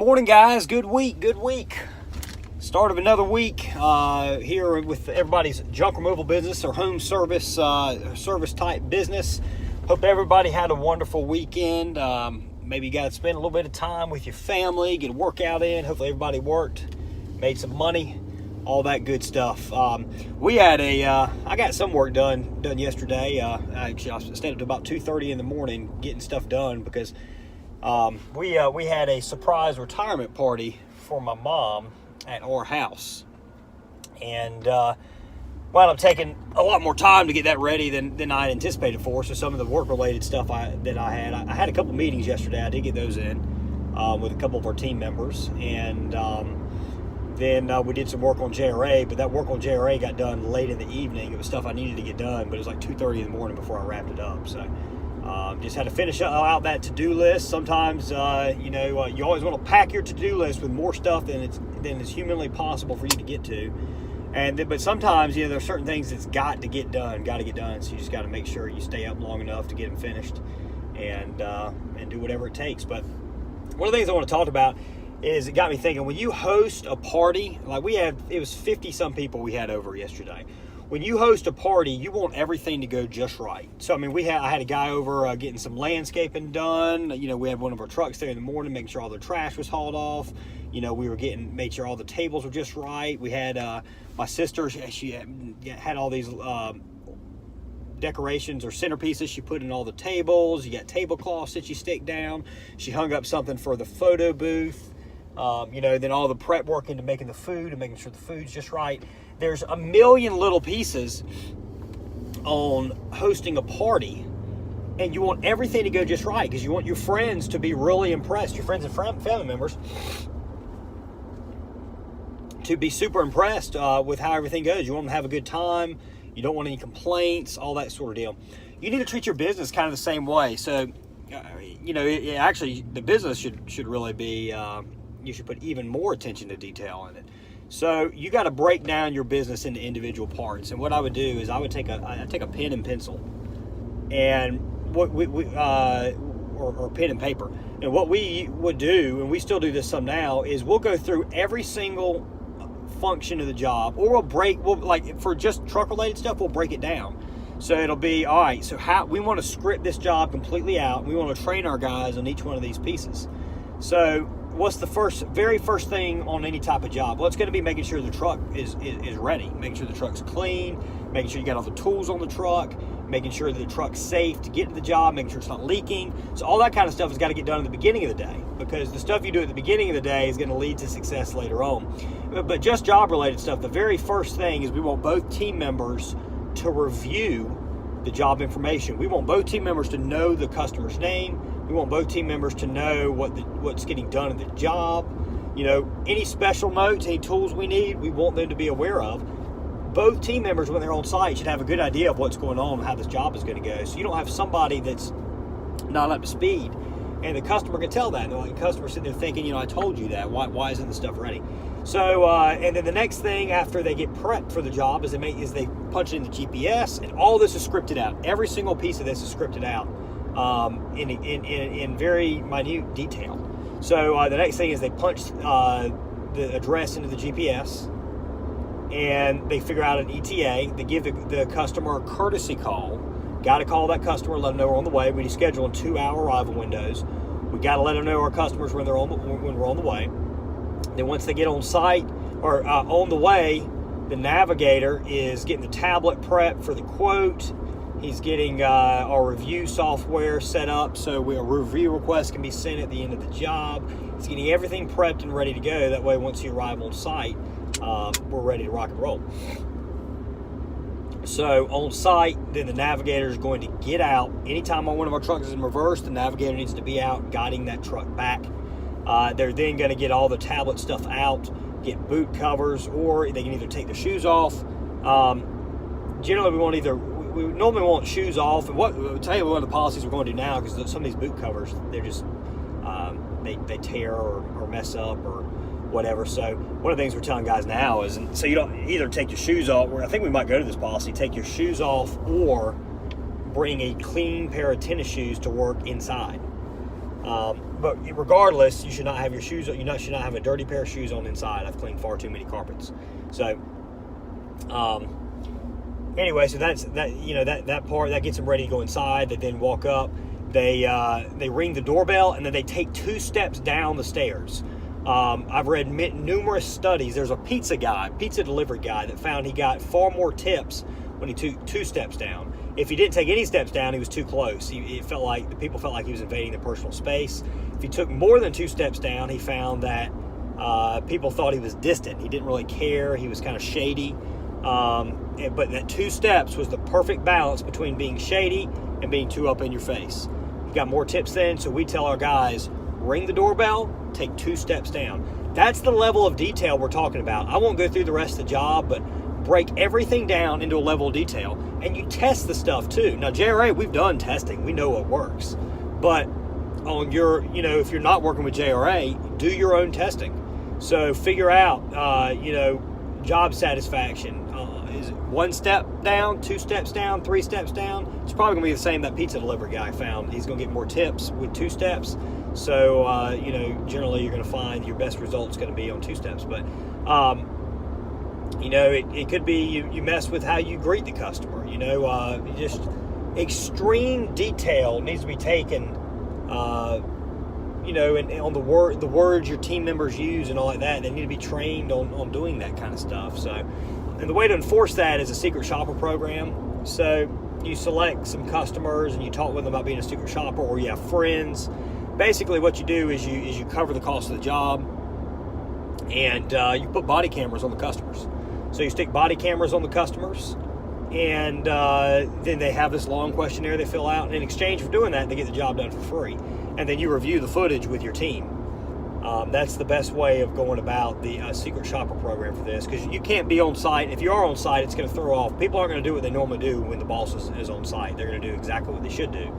Morning, guys. Good week. Start of another week here with everybody's junk removal business or home service type business. Hope everybody had a wonderful weekend. Maybe you got to spend a little bit of time with your family, get a workout in. Hopefully everybody worked, made some money, all that good stuff. We had I got some work done yesterday. Actually, I stayed up to about 2:30 in the morning getting stuff done because we had a surprise retirement party for my mom at our house, and wound up taking a lot more time to get that ready than I had anticipated for. So some of the work-related stuff I had a couple meetings yesterday. I did get those in with a couple of our team members, and then we did some work on JRA, but that work on JRA got done late in the evening. It was stuff I needed to get done, but it was like 2:30 in the morning before I wrapped it up. So just had to finish out that to-do list. Sometimes, you always want to pack your to-do list with more stuff than is humanly possible for you to get to. But sometimes, there's certain things that's got to get done. So you just got to make sure you stay up long enough to get them finished and do whatever it takes. But one of the things I want to talk about is it got me thinking, when you host a party, like it was 50-some people we had over yesterday. When you host a party, you want everything to go just right. So, I had a guy over getting some landscaping done. We had one of our trucks there in the morning, making sure all the trash was hauled off. We were made sure all the tables were just right. We had my sister, she had all these decorations or centerpieces she put in all the tables. You got tablecloths that you stick down. She hung up something for the photo booth. Then all the prep work into making the food and making sure the food's just right. There's a million little pieces on hosting a party, and you want everything to go just right because you want your friends to be really impressed, your friends and family members to be super impressed with how everything goes. You want them to have a good time. You don't want any complaints, all that sort of deal. You need to treat your business kind of the same way. So, actually, the business should really be, you should put even more attention to detail in it. So you got to break down your business into individual parts. And what I would do is I take a pen and pencil, and or pen and paper. And what we would do, and we still do this some now, is we'll go through every single function of the job, or we'll for just truck related stuff, we'll break it down. So it'll be, all right, so how we want to script this job completely out. We want to train our guys on each one of these pieces. So what's the very first thing on any type of job? Well, it's going to be making sure the truck is ready, making sure the truck's clean, making sure you got all the tools on the truck, making sure that the truck's safe to get to the job, making sure it's not leaking. So all that kind of stuff has got to get done at the beginning of the day, because the stuff you do at the beginning of the day is going to lead to success later on. But just job-related stuff, the very first thing is we want both team members to review the job information. We want both team members to know the customer's name. We want both team members to know what's getting done in the job. Any special notes, any tools we need, we want them to be aware of. Both team members, when they're on site, should have a good idea of what's going on and how this job is going to go. So you don't have somebody that's not up to speed, and the customer can tell that. And the customer sitting there thinking, I told you that. Why isn't the stuff ready? So, and then the next thing after they get prepped for the job is they punch it in the GPS, and all this is scripted out. Every single piece of this is scripted out in very minute detail. So the next thing is they punch the address into the GPS, and they figure out an ETA. They give the customer a courtesy call. Got to call that customer, let them know we're on the way. We schedule in 2-hour arrival windows. We got to let them know our customers when we're on the way. Then once they get on site or on the way, the navigator is getting the tablet prepped for the quote. He's getting our review software set up so a review request can be sent at the end of the job. He's getting everything prepped and ready to go. That way, once you arrive on site, we're ready to rock and roll. So on site, then the navigator is going to get out. Anytime one of our trucks is in reverse, the navigator needs to be out guiding that truck back. They're then going to get all the tablet stuff out, get boot covers, or they can either take their shoes off. Generally, we normally want shoes off. And I'll tell you one of the policies we're going to do now, because some of these boot covers, they're just they tear or mess up or whatever. So one of the things we're telling guys now is, so you don't either take your shoes off, or I think we might go to this policy, take your shoes off or bring a clean pair of tennis shoes to work inside. but regardless, you should not have your shoes. Should not have a dirty pair of shoes on inside. I've cleaned far too many carpets. So, anyway, so that's that. That part that gets them ready to go inside. They then walk up. They ring the doorbell, and then they take 2 steps down the stairs. I've read numerous studies. There's a pizza delivery guy, that found he got far more tips when he took 2 steps down. If he didn't take any steps down, he was too close. The people felt like he was invading their personal space. If he took more than 2 steps down, he found that people thought he was distant. He didn't really care. He was kind of shady. But that 2 steps was the perfect balance between being shady and being too up in your face. He got more tips then, so we tell our guys, ring the doorbell, take 2 steps down. That's the level of detail we're talking about. I won't go through the rest of the job, but break everything down into a level of detail. And you test the stuff too. Now, JRA, we've done testing. We know what works. But on your, if you're not working with JRA, do your own testing. So figure out, job satisfaction. Is it 1 step down, 2 steps down, 3 steps down? It's probably going to be the same that pizza delivery guy found. He's going to get more tips with 2 steps. So, generally you're going to find your best result's going to be on 2 steps. But, it could be you mess with how you greet the customer. Just extreme detail needs to be taken, and on the words your team members use and all like that. They need to be trained on doing that kind of stuff. So, and the way to enforce that is a secret shopper program. So you select some customers and you talk with them about being a secret shopper, or you have friends. Basically what you do is you cover the cost of the job, and you put body cameras on the customers. So you stick body cameras on the customers, and then they have this long questionnaire they fill out, and in exchange for doing that, they get the job done for free. And then you review the footage with your team. That's the best way of going about the secret shopper program for this, because you can't be on site. If you are on site, it's going to throw off. People aren't going to do what they normally do when the boss is on site. They're going to do exactly what they should do.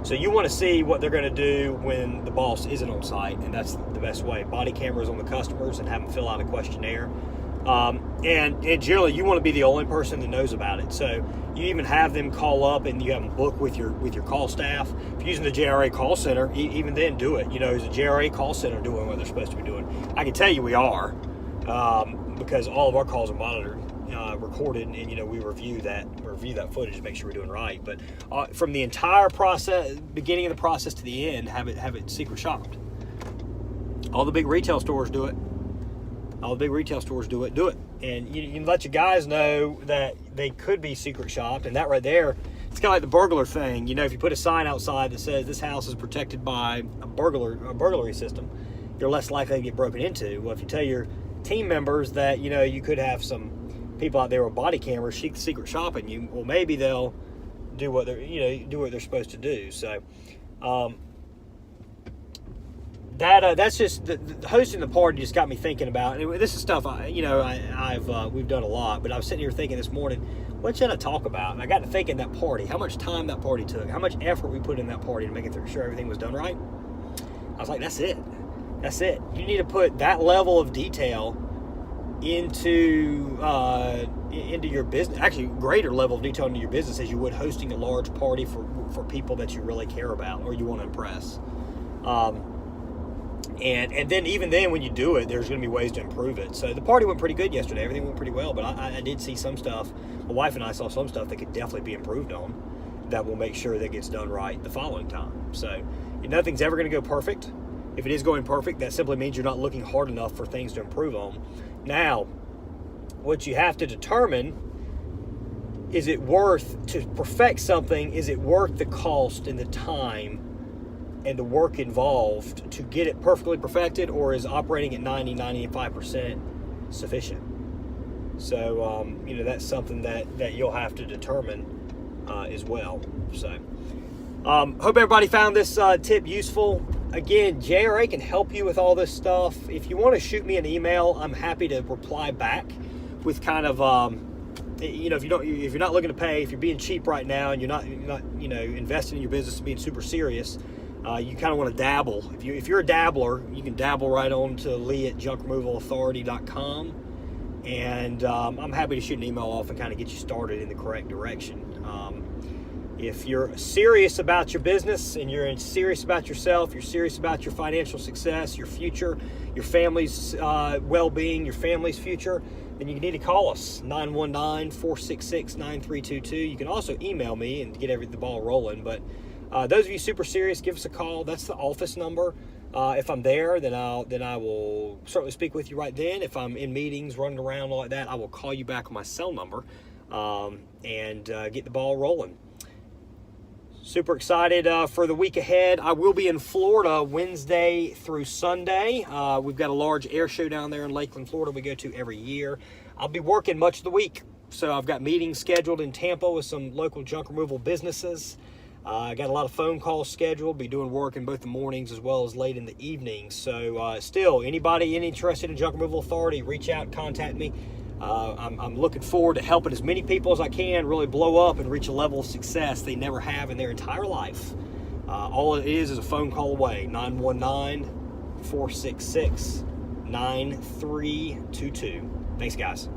So you want to see what they're going to do when the boss isn't on site, and that's the best way. Body cameras on the customers and have them fill out a questionnaire. And generally, you want to be the only person that knows about it. So you even have them call up, and you have them book with your call staff. If you're using the JRA call center, even then do it. Is the JRA call center doing what they're supposed to be doing? I can tell you we are, because all of our calls are monitored, recorded, and we review that footage to make sure we're doing right. But from the entire process, beginning of the process to the end, have it secret shopped. All the big retail stores do it. And you let your guys know that they could be secret shopped, and that right there, it's kind of like the burglar thing. If you put a sign outside that says this house is protected by a burglary system, you're less likely to get broken into. Well, if you tell your team members that you could have some people out there with body cameras secret shopping you, well, maybe they'll do what they're supposed to do. So that's just the hosting the party just got me thinking about. And this is stuff we've done a lot, but I was sitting here thinking this morning, what should I talk about? And I got to thinking that party, how much time that party took, how much effort we put in that party to make sure everything was done right. I was like, that's it. You need to put that level of detail into your business, actually greater level of detail into your business as you would hosting a large party for people that you really care about or you want to impress. And then even then when you do it, there's going to be ways to improve it. So the party went pretty good yesterday. Everything went pretty well, but I did see some stuff. My wife and I saw some stuff that could definitely be improved on that will make sure that gets done right the following time. So nothing's ever going to go perfect. If it is going perfect, that simply means you're not looking hard enough for things to improve on. Now, what you have to determine, is it worth, to perfect something, is it worth the cost and the time and the work involved to get it perfectly perfected, or is operating at 95% sufficient? So, that's something that you'll have to determine as well. So, hope everybody found this tip useful. Again, JRA can help you with all this stuff. If you want to shoot me an email, I'm happy to reply back with kind of, if you're not looking to pay, if you're being cheap right now and you're not investing in your business and being super serious, you kind of want to dabble. If you're a dabbler, you can dabble right on to lee@junkremovalauthority.com, and I'm happy to shoot an email off and kind of get you started in the correct direction. If you're serious about your business and you're serious about yourself, you're serious about your financial success, your future, your family's well-being, your family's future, then you need to call us, 919-466-9322. You can also email me and get the ball rolling. But those of you super serious, give us a call. That's the office number. If I'm there, then I will certainly speak with you right then. If I'm in meetings, running around like that, I will call you back on my cell number and get the ball rolling. Super excited for the week ahead. I will be in Florida Wednesday through Sunday. We've got a large air show down there in Lakeland, Florida we go to every year. I'll be working much of the week. So I've got meetings scheduled in Tampa with some local junk removal businesses. I got a lot of phone calls scheduled. Be doing work in both the mornings as well as late in the evening. So still, anybody interested in Junk Removal Authority, reach out and contact me. I'm looking forward to helping as many people as I can really blow up and reach a level of success they never have in their entire life. All it is a phone call away, 919-466-9322. Thanks, guys.